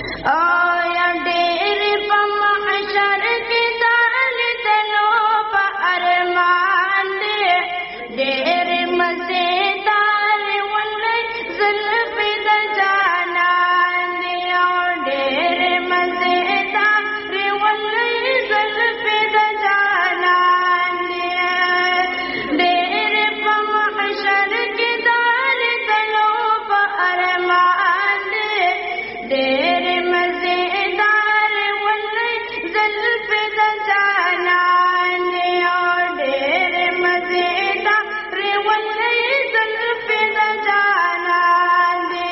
आया डेर पमहशर के दाल तनो पर अरमान दे डेर मजेदार वल्ले जुल्फ द जाना दे डेर मजेदार वल्ले जुल्फ द जाना दे डेर पमहशर के दाल तनो पर अरमान दे डेर मजेदार वल्ले जुल्फ द जाना दे डेर मजेदार वल्ले जुल्फ द जाना दे